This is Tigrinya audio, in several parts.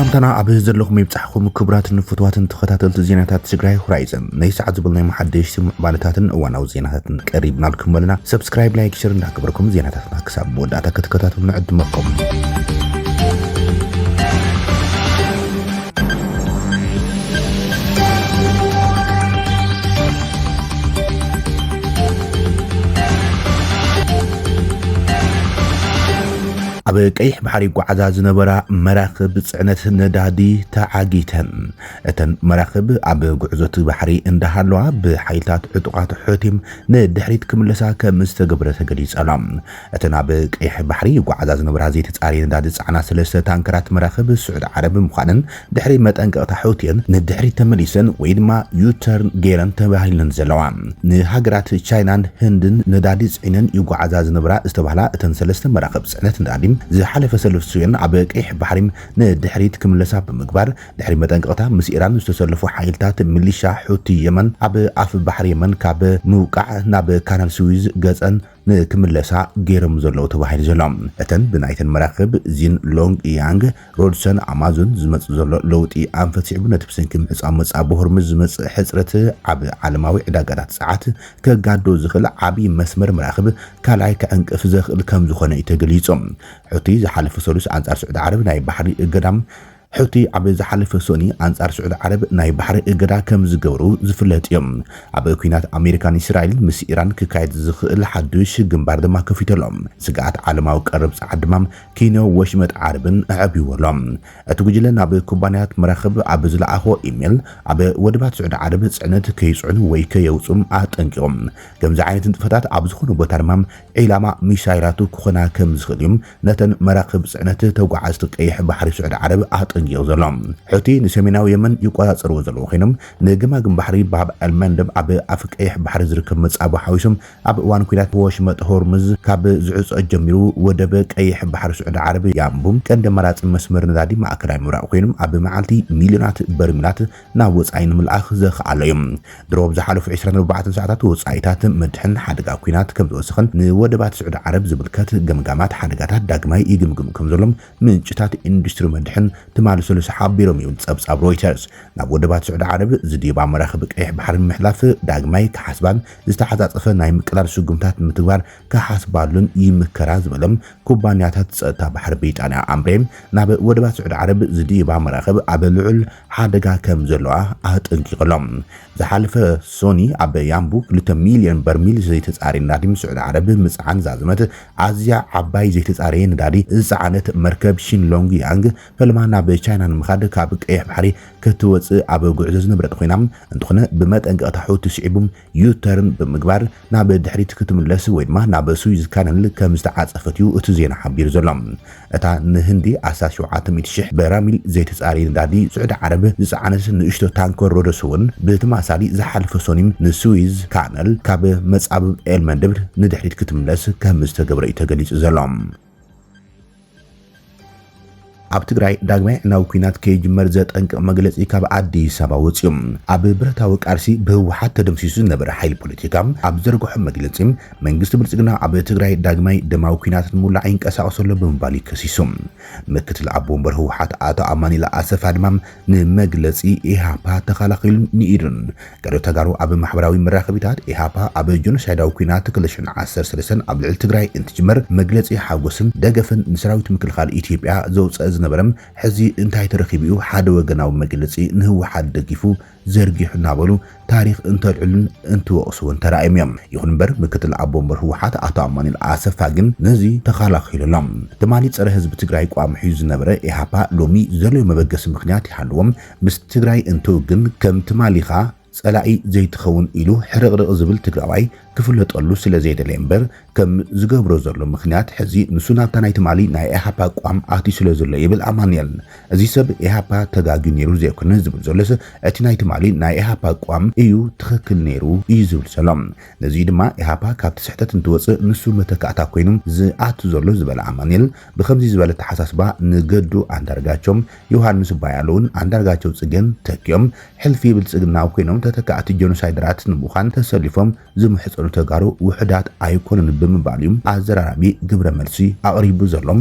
سلامتنا عبه زلكم يبتحكم كبرات النفتوات تخطات زينات تجراي هورايزن ليس عزبلنا محدش سمع بالتات وانا وزينات قريبنا لكم لنا سبسكرايب لايك شير نكبركم زيناتنا كسب وداتا كتكتات نعد مقم أبي كيح بحري قعزاز نبرا مراكب صعنت ندادي تعاقيتن اتن مراكب أبي قعزوت بحري اندهالوا بحيلات عطقات حوتيم ندحريت كملسا كمستقبرة قديس ألام اتن أبي كيح بحري قعزاز نبرا زي تتعاري ندادي صعنا سلسة تانكرات مراكب السعود عرب مخانن دحري متأنقاط حوتين ندحري تمليسن ويدما يوترن جيران تباهيلن زلوان نهاجرات تشاينان هندن ندادي صعنن يقعزاز نبرا استبهلا اتن سلسة مراكب صعنت ندادي زي حلف سلفسوين عبق إح بحريم ندحريت كملسا بمقبار دحري متنقطع مس إيران استسلفوا حيلتات ميليشيا حوتي يمن عب عف بحر يمن كاب موقع ناب كانال سويز جزءن نكملسا غيرم زلو تباهيل زلام اتن بنايتن مراكب زين لونغ يانغ رودسن امازون زمص زلو لوطي انفتيعو نتبسنكم اصامص ابو هرمز زمص حصرت عب عالماوي عداغات ساعات كغادو زخل عبي مسمر مراكب كالاي كانقف زخل كم زخونه يتغليصم حوتي زحالف سولس انصار سعود عرب ناي بحري قدام حوتي عبي زحالف سوني انصار سعود عرب ناي بحري قدا كم زغورو زفلت يم عبي كوينات امريكان اسرائيل مس ايران كايد زخل حدوش جنبار دما كفيتلهم سقات عالماو قرب صعد دمام كينو وشمت عربن عبي ولم اتوجلنا عبي كوبانيات مراخب عبي زلاخو ايميل عبي ودبات سعود عرب صعنت كيصعنو وي كيوصم اطنقهم كم عينت انتفاتات عبي زخونو بوتارمام علاما ميسايلاتو كخنا كم زخليم نتن مراخب صعنت توقعز تقيح بحر سعود عرب انجيو زلام حوتي نسميناو يمن يقاصرو زلو خينم نجماغم بحري باب المندب اب افقيح بحر زركب مصابو حويسم اب وان كوينات وشمط هرمز كاب زعص جميرو ودب قيح بحر سعود عربي يامبوم كند مرات مسمر ندادي ماكراي مرا خينم اب معالتي مليونات برميلات ناوص عين ملاخ زخ عليهم دروب زحالف 24 ساعات وصايتات مدحن حدقا كوينات كم زوسخن نودبات سعود عرب زبلكات جمجامات حدقات داغماي يجمجم كم زلم منجتات اندستري مدحن مالسلس حابيرم يوصب رويترز ناب ودبات سعود عرب زديبا مراخب قيح بحر محلاف داغماي كحسبان زتحصاصف ناي مقلال شغمتات متغبار كحسبالون يمكرا زبلم كوبانياتات صتا بحر بيطانيا امبريم ناب ودبات سعود عرب زديبا مراخب ابلعل حادغا كم زلوا اطنقلم زحالف سوني اب يامبو 2 مليون برميل زيت تصاري نادي سعود عرب مصعن زازمت ازيا عباي زيت تصاري نادي زعنت مركب شين لونغ يانغ فلمانا بچاينا مخاد كاب قيح بحري كتوص ابو غعزز نبرت خوينام انتخنا بمطنقه تحوت سيبم يوترن بمغبار ناب دحريت كتملس ويدما ناب سويز كانن كمستعصفتيو اتو زينا حبير زلام اتا نهندي اساس 700 شح براميل زيت تصاري دادي سعود عرب زعنس نشتو تانكور رودسون بتماسالي زحالف سونيم نسويز كانل كاب مصاب المندبر ندحريت كتملس كمستغبر يتغليص زلام اب تግራይ ዳግማይ ናው ኩናት ከጅመር ዘጠንቅ መግለጽ ካብ አዲስ አበባ ወጽም አብ ብረታው ቃርሲ በህወሓት ተደምሲሱ ነበር ኃይል ፖለቲካም አብ ዘርጎህ መግለጽም መንግስት ብልጽግና አብ ትግራይ ዳግማይ ደማው ኩናት ሙላ አይንቀሳቀሰለ በመባል ከሲሱም ምክትል አብ ወንበር ህወሓት አቶ አማኒላ አሰፋ ድማም ንመግለጽ ኢሃፓ ተኻላኺል ንኢድን ገሮ ተጋሩ አብ ማህበራዊ መራኸቢታት ኢሃፓ አብ ጆኖሳይዳው ኩናት ክልሽን 13 አብ ልዕል ትግራይ እንትጅመር መግለጽ ሓጎስም ደገፈን ንሰራዊት ምክልኻል ኢትዮጵያ ዘውጽ نبرم حزي انتاي ترخيبيو حد وغناو مجلسي نهو حد دقيفو زرقيح نابلو تاريخ انتو العلن انتو وقصوان ترائميم يخون بر مكتل عبون بر هو حات اطاماني العاسف فاقن نزي تخالا خيل اللام تمالي تسر حزب تقراي قوام حيوز نبرا ايحابا لومي زلو مبقس مخنياتي حالوام بس تقراي انتو قن كم تمالي خا صلاعي زي تخون إلو حرق زبل تقراوي كفلت قلو سلا زيد الامبر كم زغبرو زلو مخنيات حزي نسونا تنايت مالي ناي احابا قوام اتي سلا زلو يبل امانيل ازي سب احابا تغاغي نيرو زي كن زبل زلس اتي نايت مالي ناي احابا قوام ايو تخكل نيرو يزول سلام نزي دما احابا كاب تسحتت نتوص نسو متكاتا كوينم زات زلو زبل امانيل بخمزي زبل تحساسبا نغدو اندرغاچوم يوحنس بايالون اندرغاچو صگن تكيوم حلفي بالصگنا كوينم تتكات جينوسايدرات نبوخان تسلفهم زمحصلو تغارو وحدات ايكونن بمباليوم ازرارابي ግብረ መልሲ አቅሪቡ ዘሎም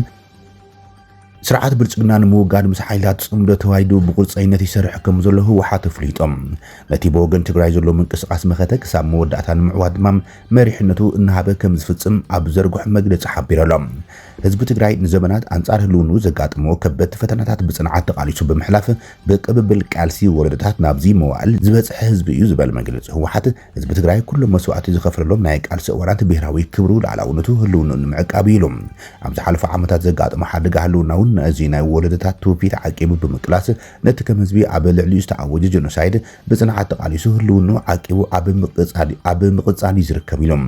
ስርዓት ብልጽግና ንምውጋድ ምስ ሓይላት ጽምዶ ተዋይዱ ብቁርጸኝነት ይሰርሕ ከም ዘሎ ህወሓት ኣፍሊጦም ነቲ ብወገን ትግራይ ዘሎ ምንቅስቓስ መኸተ ክሳብ መወዳእታ ንምዕዋድ ድማ መሪሕነቱ እናሃበ ከም ዝፍጽም ኣብ ዘርግሑ መግለጺ ሓቢሮሎም ህዝቢ ትግራይ ንዘመናት ኣንጻር ህልውኑ ዘጋጥሞ ከበድቲ ፈተናታት ብጽንዓት ተቃሊሱ ብምሕላፍ ብቅብብል ቃልሲ ወለደታት ናብዚ መዋዕል ዝበጽሐ ህዝቢ እዩ ዝበል መግለጺ ህወሓት ህዝቢ ትግራይ ኩሎም መስዋዕቲ ዝኸፍለሎም ናይ ቃልሲ እዋናት ብሄራዊ ክብሩ ላዕላውነቱ ህልውኑ ንምዕቃብ ኢሎም ኣብ ዝሓለፈ ዓመታት ዘጋጥሞ ሓደጋ ህልውናውን እዚ ናይ ወለደታት ትውፊት ዓቂቡ ብምቅላስ ነቲ ከም ህዝቢ ኣብ ልዕሊኡ ዝተዓወጀ ጀኖሳይድ ብጽንዓት ተቃሊሱ ህልውኑ ዓቂቡ ኣብ ምቕጻል ይዝርከብ ኢሎም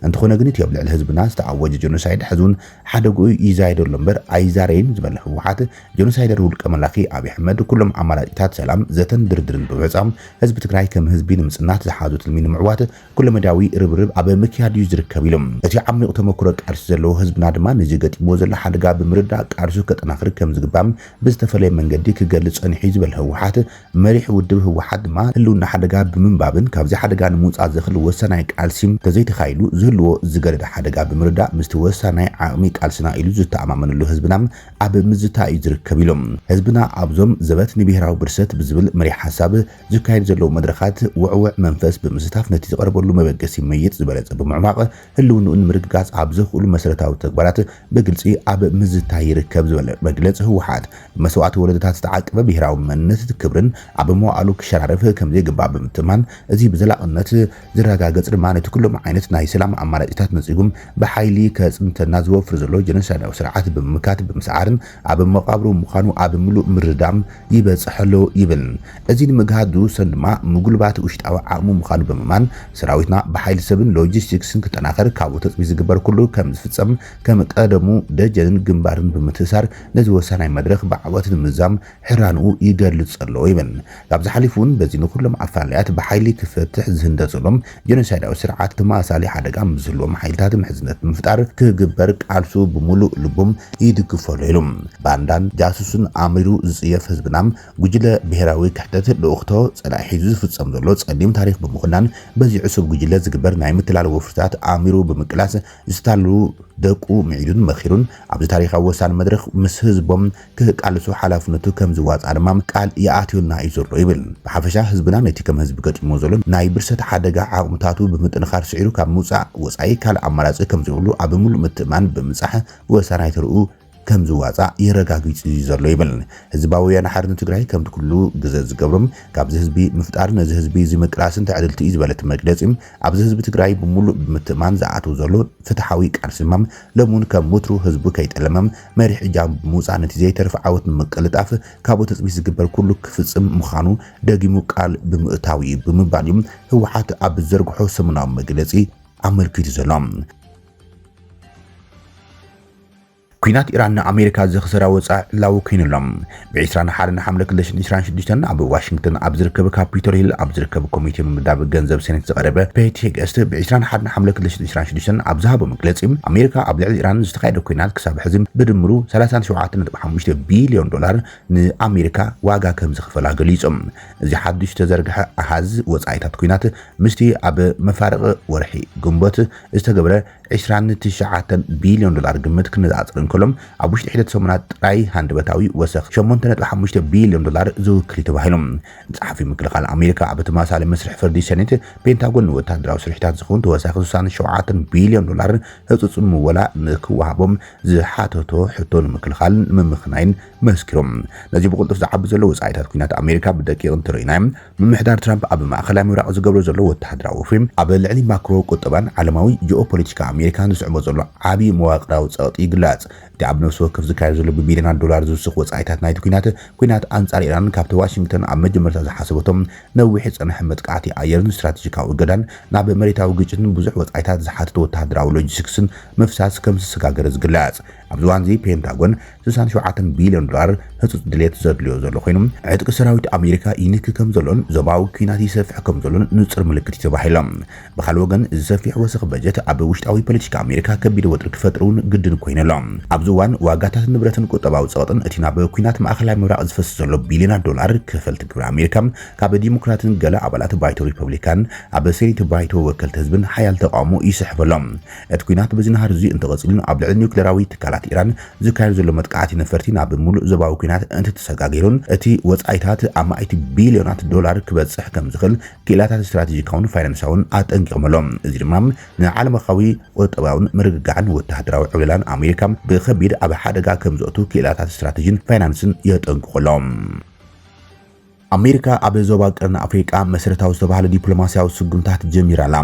እንተኾነ ግን እቲ ኣብ ልዕሊ ህዝብና ዝተዓወጀ ጀኖሳይድ ሕዙን ሓደጉ ይዛይደሎ እምበር ኣይዛረይን ዝበለ ህወሓት ጀኖሳይደር ውልቀ መላኺ ኣብይ ኣሕመድ ኩሎም ኣማራጭታት ሰላም ዘተን ድርድርን ብምዕጻም ህዝቢ ትግራይ ከም ህዝቢ ንምጽናት ዝሓዙ ትልሚ ንምዕዋት ኩሉ መዳዊ ርብርብ ኣብ ምክያድ እዩ ዝርከብ ኢሎም እቲ ዓሚቕ ተመክሮ ቃልሲ ዘለዎ ህዝብና ድማ ነዚ ገጢሞ ዘሎ ሓደጋ ብምርዳእ ቃልሱ ከጠናኽር ከም ዝግባም ብዝተፈለየ መንገዲ ክገልጽ ጸኒሑ ዝበል ህወሓት መሪሕ ውድብ ህወሓት ድማ ህልውና ሓደጋ ብምንባብን ካብዚ ሓደጋ ንምውጻእ ዝኽእል ወሰናይ ቃልሲ ተዘይተኻይሉ ዝህልዎ ዝገደደ ሓደጋ ብምርዳእ ምስቲ ወሰናይ ዓቕሚ ቃልስና ኢሉ ዝተኣማመነሉ ህዝብና ኣብ ምዝታ እዩ ዝርከብ ኢሎም ህዝብና ኣብዞም ዘበት ንብሄራዊ ብርሰት ብዝብል መሪሕ ሓሳብ ዝካየድ ዘለዉ መድረኻት ውዕውዕ መንፈስ ብምስታፍ ነቲ ዝቐርበሉ መበገሲ ይመይጥ ዝበለጸ ብምዕማቕ ህልውንኡ ንምርግጋጽ ኣብ ዘኽእሉ መሰረታዊ ተግባራት ብግልጺ ኣብ ምዝታ ይርከብ ዝበለ መግለጽ ህወሓት ብመስዋዕቲ ወለደታት ዝተዓቀበ ብሄራዊ መንነት ክብርን ኣብ መዋዕሉ ክሸራረፍ ከም ዘይግባእ ብምትማን እዚ ብዘላቕነት ዝረጋገጽ ድማ ነቲ ኩሎም ዓይነት ናይ ሰላም ኣማራጭታት ነጺጉም ብሓይሊ ከጽንተና ዝወፍር ዘሎ ጀኖሳይዳዊ ስርዓት ብምምካት ብምስዓርን ኣብ መቃብሩ ምዃኑ ኣብ ምሉእ ምርዳም ይበጽሐሎ ይብል እዚ ንምግሃዱ ሰን ድማ ምጉልባት ውሽጣዊ ዓቕሙ ምዃኑ ብምማን ሰራዊትና ብሓይሊ ሰብን ሎጂስቲክስን ክጠናኸር ካብኡ ተጽቢ ዝግበር ኩሉ ከም ዝፍጸም ከም ቀደሙ ደጀንን ግንባርን ብምትእሳር ነዚ ወሰናይ መድረኽ ብዓወት ንምዛም ሕራንኡ ይገልጽ ኣሎ ይብል ካብ ዝሓሊፉን በዚ ንኩሎም ኣፋልያት ብሓይሊ ክፈትሕ ዝህንደጸሎም ጀኖሳይዳዊ ስርዓት ተማሳሊ ሓደጋ ምስልዎም ሓይልታት ምሕዝነት ምፍጣር ክግበር ቃልሱ ብሙሉእ ልቦም ይድግፈሉ ኢሎም ባንዳን ጃሱስን ኣምሪሩ ዝጽየፍ ህዝብናም ጉጅለ ብሄራዊ ክሕደት ልኡኽቶ ጸላኢ ሒዙ ዝፍጸም ዘሎ ጸሊም ታሪክ ብምኹናን በዚ ዕሱብ ጉጅለ ዝግበር ናይ ምትላል ወፍርታት ኣሚሩ ብምቅላስ ዝታሉ ደቁ ምዒዱን መኺሩን ኣብዚ ታሪኻዊ ወሳኒ መድረኽ ምስ ህዝቦም ክቃልሱ ሓላፍነቱ ከም ዝዋፅኣ ድማ ቃል ይኣትዩልና እዩ ዘሎ ይብል ብሓፈሻ ህዝብና ነቲ ከም ህዝቢ ገጢሞ ዘሎ ናይ ብርሰት ሓደጋ ዓቕምታቱ ብምጥንኻር ስዒሩ ካብ ምውፃእ ወፃኢ ካልእ ኣማራፂ ከም ዘይብሉ ኣብ ምሉእ ምትእማን ብምጻሕ ወሳናይ ተርኡ ከም ዝዋፃእ ይረጋግጽ ዘሎ ይብል ህዝባዊ ወያነ ሓርነት ትግራይ ከም ኩሉ ግዜ ዝገብሮም ካብዚ ህዝቢ ምፍጣር ነዚ ህዝቢ ዝምቅላስን ተዕድልቲ ዝበለት መግለጺ ኣብዚ ህዝቢ ትግራይ ብሙሉእ ብምትእማን ዝኣትው ዘሎ ፍትሓዊ ቃልሲማም ለሙን ከም ሙትሩ ህዝቢ ከይጠለመም መሪሕ እጃም ብምውፃእ ነቲ ዘይተርፍ ዓወት ንምቅልጣፍ ካብኡ ተፅቢት ዝግበር ኩሉ ክፍጽም ምዃኑ ደጊሙ ቃል ብምእታዊ ብምባል እዩ ህወሓት ኣብ ዘርግሖ ሰሙናዊ መግለጺ ኣመልኪቱ ዘሎ ኩናት ኢራን ንኣሜሪካ ዘኽሰራ ወፃኢ ዕላዊ ኮይኑሎም ብ21 ሓምለ 2026 ኣብ ዋሽንግተን ኣብ ዝርከብ ካፒቶል ሂል ኣብ ዝርከብ ኮሚቴ ምምዳብ ገንዘብ ሴኔት ዝቐረበ ፔቲ ሄገስት ብ21 ሓምለ 2026 ኣብ ዝሃቦ መግለጺ ኣሜሪካ ኣብ ልዕሊ ኢራን ዝተኻየደ ኩናት ክሳብ ሕዚ ብድምሩ 37.5 ቢልዮን ዶላር ንኣሜሪካ ዋጋ ከም ዝኽፈላ ገሊጾም እዚ ሓድሽ ተዘርግሐ ኣሃዝ ወፃኢታት ኩናት ምስቲ ኣብ መፋረቕ ወርሒ ግንቦት ዝተገብረ 29 ቢልዮን ዶላር ግምት ክነጻጽር كلهم أبوش تحدث سمنات راي هندبتاوي وسخ شمون تنت وحمشت بيليون دولار زوكلي تباهلهم صحفي مكلخال أمريكا عبتماس على مسرح فردي سنة بينتاغون وتهدراو سرحتات زخون توسخ سوسان شوعات بيليون دولار هتصم ولا نكوهبهم زحاتو حتون مكلخال من مخناين مسكرهم نجيب قلت زعب زلو وسايتات كينات أمريكا بدكي انترينايم من محدار ترامب أب مأخلا مراق زقبرو زلو وتهدراو فيم أب العلي ماكرو كتبان عالماوي جيوبوليتيكا أمريكا نسعبو زلو عابي مواقراو تساقط إيقلات تعب نفسه كيف زكاية زلو ببيليون دولار زوسخ وسايتات نايتو كينات أنصار إيران كابتو واشنطن أما جمرتا زحاسبتهم نوحيس أنا حمد قاعتي آيرن استراتيجيكا وقدان ناب مريتاو جيجن بزح وسايتات زحاتو وتهدراو لوجيسكسن مفساس كم سسقاقرز قلات أبزوان زي بينتاغون 67 بيليون دولار هتوت دليت زدليو زلو خينم عدق سراويت أمريكا إينك كم زلون زباو كيناتي سفح كم زلون نصر ملكتي تباحيلم بخالوغن زفيح وسخ بجت أبو وشتاوي بوليتيكا أمريكا كبير وترك فترون قدن كوينلام أبزو ኣብዝዋን ዋጋታት ንብረትን ቁጠባዊ ፀቕጥን እቲ ናብ ኩናት ማእከላይ ምብራቕ ዝፈስስ ዘሎ ቢልዮናት ዶላር ክፈልቲ ግብሪ ኣሜሪካ ካብ ዲሞክራትን ገለ ኣባላት ባይቶ ሪፐብሊካን ኣብ ሴኔት ባይቶ ወከልቲ ህዝብን ሓያል ተቃውሞ ይስሕበሎም እቲ ኩናት ብዝናሃር እዚ እንተቐፂሉ ኣብ ልዕሊ ኒውክሌራዊ ትካላት ኢራን ዝካየድ ዘሎ መጥቃዕቲ ነፈርቲ ናብ ሙሉእ ዞባዊ ኩናት እንትተሰጋጊሩን እቲ ወጻኢታት ኣብ ማእቲ ቢልዮናት ዶላር ክበፅሕ ከም ዝኽእል ክእላታት ስትራቴጂካውን ፋይናንሳውን ኣጠንቂቖምሎም እዚ ድማ ንዓለማዊ ቁጠባውን ምርግጋዕን ወተሃደራዊ ዕብለላን ኣሜሪካ ብከቢድ ኣብ ሓደጋ ከም ዘእቱ ክእላታት ስትራቴጂን ፋይናንስን የጠንቅቖሎም ኣሜሪካ ኣብ ዞባ ቀርኒ ኣፍሪቃ መሰረታዊ ዝተባሃለ ዲፕሎማስያዊ ስጉምታት ጀሚራላ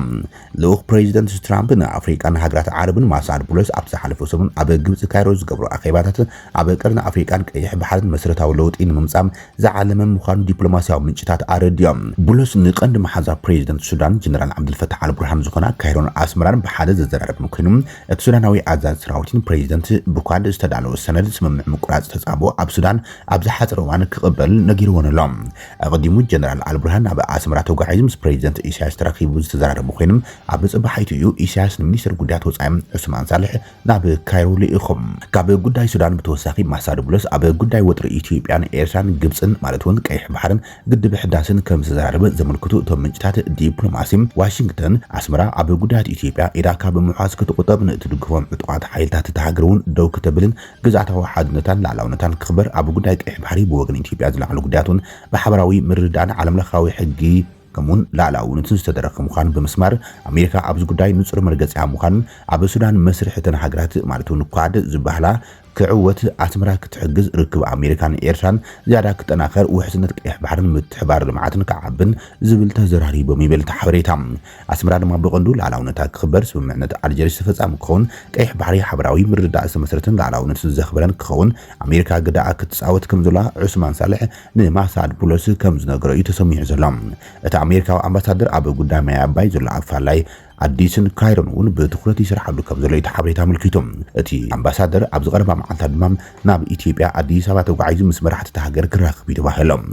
ልኡኽ ፕሬዚደንት ትራምፕ ንኣፍሪቃን ሃገራት ዓረብን ማሳድ ቡሎስ ኣብ ዝሓለፈ ሰሙን ኣብ ግብፂ ካይሮ ዝገብሩ ኣኼባታት ኣብ ቀርኒ ኣፍሪቃን ቀይሕ ባሕርን መሰረታዊ ለውጢ ንምምጻም ዝዓለመ ምዃኑ ዲፕሎማስያዊ ምንጭታት ኣረድዮም ቡሎስ ንቐንዲ መሓዛ ፕሬዚደንት ሱዳን ጀነራል ዓብድልፈታሕ አልቡርሃን ዝኾና ካይሮን ኣስመራን ብሓደ ዘዘራረብ ኮይኑ እቲ ሱዳናዊ ኣዛዚ ሰራዊትን ፕሬዚደንት ብኳድ ዝተዳለወ ሰነድ ስምምዕ ምቁራጽ ተጻብኦ ኣብ ሱዳን ኣብ ዝሓፀረ እዋን ክቕበል ነጊርዎን ኣሎም أقدموا جنرال البرهان أبا أسمرات وقاعدين بريزيدنت إيساياس تراكيب وزتزارة بخينم أبا صباحيتو إيساياس نمنيسر قدات وصعيم عثمان صالح ناب كايرو لإخم كابا قداي سودان بتوساقي محسار بولس أبا قداي وطر إثيوبيان إيرسان جبسن مالتون كايح بحرن قد بحداسن كم ززارة زملكتو تمنجتات ديبلوماسيم واشنطن أسمرا أبا قدات إثيوبيا إذا كاب محاسكة قطبن تدقفهم عطوات حيلتات تهاجرون دو كتبلن قزعتها حادنتان لعلاونتان كخبر أبا قداي كايح بحري بوغن إثيوبيا زلعلو قداتون بحبراوي مردان عالم لخاوي حقي كمون لا ونتن استدرك مخان بمسمار أمريكا أبز قداي نصر مرقز مخان أبو سودان مسرحتن حقرات مالتون قاعد زبهلا كعوت أسمرا كتحجز ركب أمريكان إيران زيادة كتناخر وحسنت كإح بحرن متحبار لمعاتن كعبن زبل تزراري بميبل تحبريتام أسمرا ما بغندو لعلاونتا كخبر سبمعنة الجريس تفزع مكون كإح بحري حبراوي مرد أسمسرتن لعلاونة الزخبران كخون أمريكا قداء كتسعوت كمزولا عثمان صالح نما سعد بولوس كمزنقرأي تسميع زلام اتا أمريكا وأمباسادر أبو قدام ياباي زولا أفعلاي አዲስን ካይሮን እውን ብትኩረት ይስራሓሉ ከም ዘሎ የተሓበሬታ አመልኪቶም እቲ አምባሳደር ኣብ ዝቀረባ መዓልታት ድማ ናብ ኢትዮጵያ አዲስ አበባ ተጓዒዙ ምስ መራሕቲ ሃገር ክራኸብ ይተባሂሎም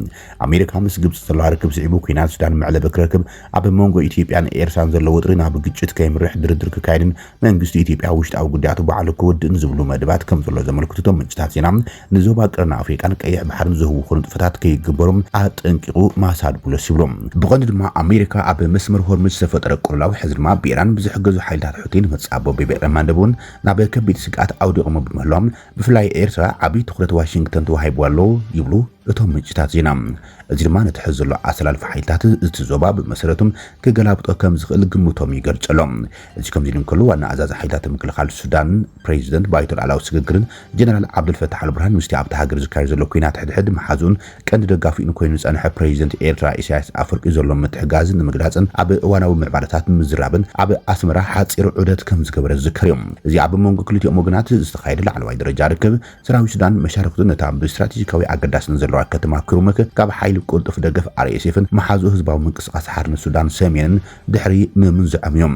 ኣሜሪካ ምስ ግብፂ ዘለዋ ርክብ ስዒቡ ኩናት ሱዳን መዕለበ ክረክብ ኣብ መንጎ ኢትዮጵያን ኤርትራን ዘሎ ውጥሪ ናብ ግጭት ከይምርሕ ድርድር ክካይድን መንግስቲ ኢትዮጵያ ውሽጣዊ ጉዳያቱ ባዕሉ ክወድእን ዝብሉ መደባት ከም ዘሎ ዘመልክቱቶም ምንጭታት ዜና ንዞባ ቀርኒ ኣፍሪቃን ቀይሕ ባሕርን ዝህቡ ኩነጥፈታት ከይግበሮም ኣጠንቂቑ ማሳድ ቡሎስ ይብሎም ብቐንዱ ድማ ኣሜሪካ ኣብ መስመር ሆርሙዝ ዝተፈጠረ ቁልላዊ ሕዚ ድማ بإيران بزحجزو حيلات حوتين متصابو ببرمان دبون نابا كبير سقات عودي قمو بمهلوم بفلاي إيرترا عبي تخرط واشنطن توهيبو والو يبلو እቶም ምንጭታት ዜና እዚ ድማ ነትሕዝሎ ኣሰላልፋ ሓይልታት ዝተዞባ ብመሰረቱም ከገላብጦ ከም ዝኽእል ግምቶም ይገልጸሎም እዚ ከም ዚልን ከሉ ዋና ኣዛዚ ሓይልታት ምክልኻል ሱዳን ፕሬዚደንት ባይቶል ኣላው ስግግርን ጀነራል ዓብዱልፈታሕ አልቡርሃን ምስቲ ኣብቲ ሃገር ዝካየድ ዘሎ ኩናት ሕድሕድ መሓዙን ቀንዲ ደጋፊኡ ኮይኑ ዝጸንሐ ፕሬዚደንት ኤርትራ ኢሳያስ ኣፈወርቂ ዘሎ ምትሕጋዝን ንምግላጽን ኣብ እዋናዊ ምዕባለታት ምዝራብን ኣብ ኣስመራ ሓፂር ዑደት ከም ዝገበረ ዝዝከር እዮም እዚ ኣብ መንጎ ክልቲኦም ወገናት ዝተኻየደ ላዕለዋይ ደረጃ ርክብ ሰራዊት ሱዳን መሻርክቱ ነታ ብስትራቴጂካዊ ኣገዳስን ዘለዋ ከተማ ክሩመክ ካብ ሓይሊ ቁልጥፍ ደገፍ RSFን መሓዙ ህዝባዊ ምንቅስቃስ ሓርነት ሱዳን ሰሜንን ድሕሪ ምምንዝዐምዮም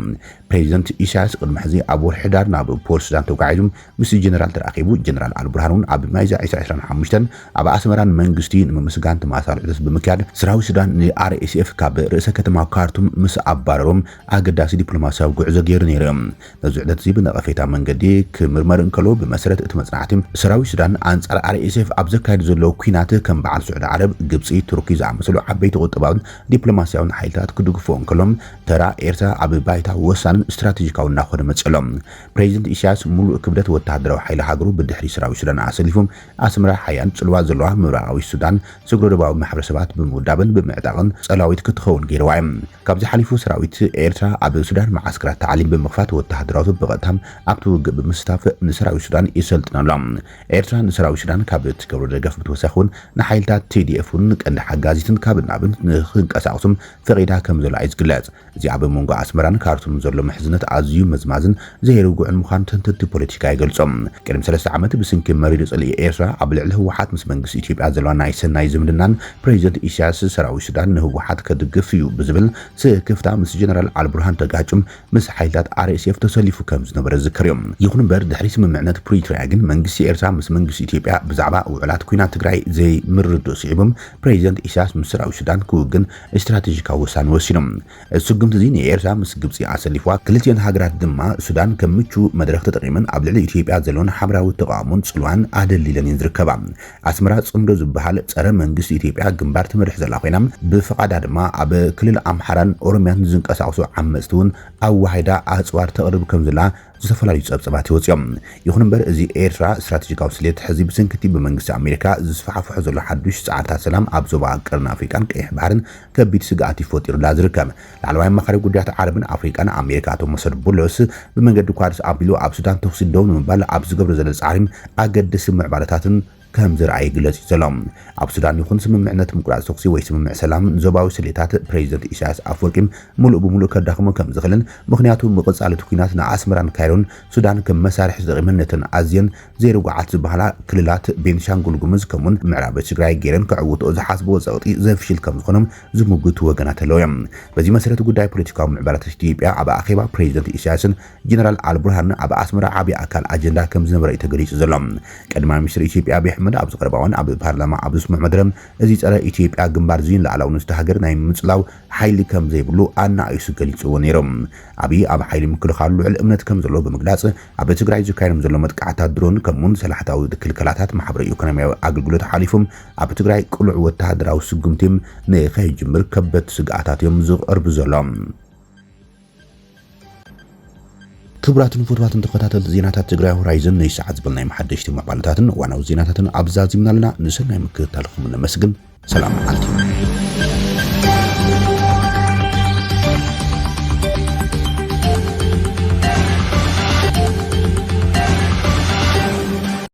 ፕሬዚደንት ኢሳያስ ቅድሚ ሕዚ ኣብ ወርሒ ሕዳር ናብ ፖርት ሱዳን ተጓዒዙ ምስ ጀነራል ተራኺቡ ጀነራል አልቡርሃን ኣብ ሚያዝያ 2025 ኣብ ኣስመራን መንግስቲ ንምስጋን ተማሳል ዑደት ብምክያድ ሰራዊት ሱዳን ንRSF ካብ ርእሰ ከተማ ካርቱም ምስ ኣባረሮም ኣገዳሲ ዲፕሎማስያዊ ጉዕዞ ገይሩ ነይሮም ነዚ ዑደት እዚ ብነቐፌታ መንገዲ ክምርመር እንከሎ ብመሰረት እቲ መጽናዕቲ ሰራዊት ሱዳን ኣንጻር RSF ኣብ ዘካየድ ዘሎ ኩናት ከም በዓል سعود عرب جبسي تركي زعمسلو عبيت قطباون دبلوماسياون حيلتات كدغفون كلهم ترى إيرترا أبي بايتا وسان استراتيجيكاون ناخذ متصلهم بريزيدنت إيساياس ملو كبدت وتهدروا حيل هاجرو بالدحري سراوي سودان أسلفهم أسمرا حيان صلوا زلوا مراوي السودان سغرو دباو محبرسبات بمودابن بمعتاقن صلاويت كتخون غيروايم كابز حليفو سراويت إيرترا أبي السودان معسكرات تعليم بمخفات وتهدراو بقتهم أبتو بمستاف نسراوي السودان يسلطنالهم إيرترا نسراوي السودان كابت كبرو دغف بتوسخون نحيلتا TDF-ን ቀንዲ ሓጋዚትን ካብ ናብን ንኽንቀሳቐሱም ፈቂዳ ከም ዘሎ ይዝግለጽ እዚ ኣብ መንጎ ኣስመራን ካርቱምን ዘሎ ምሕዝነት ኣዝዩ መዝማዝን ዘይርጉዕን ምዃኑ ተንተንቲ ፖለቲካ ይገልጾም ቅድሚ 3 ዓመት ብስንኪ መሪድ ጽልኢ ኤርትራ ኣብ ልዕሊ ህወሓት ምስ መንግስቲ ኢትዮጵያ ዘለዋ ናይ ሰናይ ዝምድናን ፕሬዚደንት ኢሳያስ ሰራዊት ሱዳን ንህወሓት ከድግፍ እዩ ብዝብል ስክፍታ ምስ ጀነራል አልቡርሃን ተጋጭም ምስ ሓይልታት RSF ተሰሊፉ ከም ዝነበረ ዝዝከር እዮም ይኹን እምበር ድሕሪ ስምምዕነት ፕሪቶሪያ ግን መንግስቲ ኤርትራ ምስ መንግስቲ ኢትዮጵያ ብዛዕባ ውዕላት ኩናት ትግራይ ዘይ ምርዶ ሲዕቦም ፕሬዚደንት ኢሳያስ ምስራዊ ሱዳን ክውግን ስትራቴጂካዊ ውሳኔ ወሲኖም እሱግምት እዚ ንኤርትራ ምስ ግብፂ አሰሊፍዋ ክልቲአን ሃገራት ድማ ሱዳን ከምቹ መድረክ ተጠቂመን ኣብ ልዕሊ ኢትዮጵያ ዘለውን ሓምራዊ ተቃውሞን ጽልዋን ኣደሊለን ይዝርከባ ኣስመራ ጽምዶ ዝበሃል ጸረ መንግስቲ ኢትዮጵያ ግንባር ትመርሕ ዘላ ኮይና ብፍቃዳ ድማ ኣብ ክልል ኣምሓራን ኦሮሚያን ዝንቀሳቀሱ ዓመጽቱን ኣዋሃይዳ ኣጽዋር ተቅርብ ከም ዘላ ዝተፈላለዩ ጸብጸባት ይወጽዮም ይኹን እምበር እዚ ኤርትራ ስትራቴጂካዊ ስሌት ሕዚ ብስንክቲ ብመንግስቲ አሜሪካ ዝስፋሕፍሑ ዘሎ ሓዱሽ ጻዓታት ሰላም ኣብ ዞባ ቀርኒ ኣፍሪካን ቀይሕ ባህርን ከቢድ ስጋኣት ይፈጢሩላ ዝርከብ ላዕለዋይ ኣማኻሪ ጉዳያት ዓረብን ኣፍሪካን ኣሜሪካ ቶማስ ቡሎስ ብመንገዲ ኳርስ ኣቢሉ ኣብ ሱዳን ተኽሲ ደው ንምባል ኣብ ዝገብሮ ዘሎ ጻዕሪም ኣገደሲ ምዕባለታትን ከም ዝረአይ ግለጽ ዘሎም ኣብ ሱዳን ይኹን ስምምዕነት ምቁራጽ ተኽሲ ወይ ስምምዕ ሰላም ዞባዊ ስሌታት ፕሬዚደንት ኢሳያስ አፈወርቂ ሙሉእ ብሙሉእ ከዳኽሞ ከም ዝኽልን ምክንያቱ ምቕጻለት ኩናት ንኣስመራን ካይሮን ሱዳን ከም መሳርሒ ዝጠቕመነትን ኣዝየን ዘይርጓዓት ዝበሃላ ክልላት ቤንሻንጉል ጉሙዝ ከምኡን ምዕራብ ትግራይ ገይረን ክዕውትኦ ዝሓስብዎ ጸቕጢ ዘፍሽል ከም ዝኾኖም ዝምግቱ ወገናት ኣለዉ እዮም በዚ መሰረት ጉዳይ ፖለቲካዊ ምዕባላት ኢትዮጵያ ኣብ ኣኼባ ፕሬዚደንት ኢሳያስን ጀነራል አልቡርሃን ኣብ ኣስመራ ዓብይ ኣካል ኣጀንዳ ከም ዝነበረ ተገሊጹ ዘሎ ቀዳማይ ሚኒስትር ኢትዮጵያ አብይ አሕመድ ኣብ ዝቀረባውን ኣብ ፓርላማ ኣብ ዝስምዕ መድረም እዚ ጸረ ኢትዮጵያ ግንባር ዚን ላዕላውነት ሃገር ናይ ምጽላው ሓይሊ ከም ዘይብሉ ኣናእሱ ገሊጹዎ ነይሮም ኣብይ ኣብ ሓይሊ ምክልኻሉ ልዕል እምነት ከም ዘሎ ብምግላጽ ኣብ ትግራይ ዝካየዶም ዘሎ መጥቃዕታት ድሮን ከምኡን ሰላሕታዊ ክልከላታት ማሕበራዊ ኢኮኖሚያዊ ኣገልግሎት ሓሊፎም ኣብ ትግራይ ቅሉዕ ወተሃደራዊ ስጉምቲም ንኸይጅምር ከበድቲ ስግኣታት እዮም ዝቐርቡ ዘሎም ክቡራትን ፍትዋትን ተኸታተልቲ ዜናታት ትግራይ ሆራይዘን ናይ ሰዓት ዝበልናይ መሓደሽቲ መዕባለታትን ዋናዊ ዜናታትን ኣብዛዚምናልና ንሰናይ ምክትታልኩም ነመስግን ሰላም ዓልቲ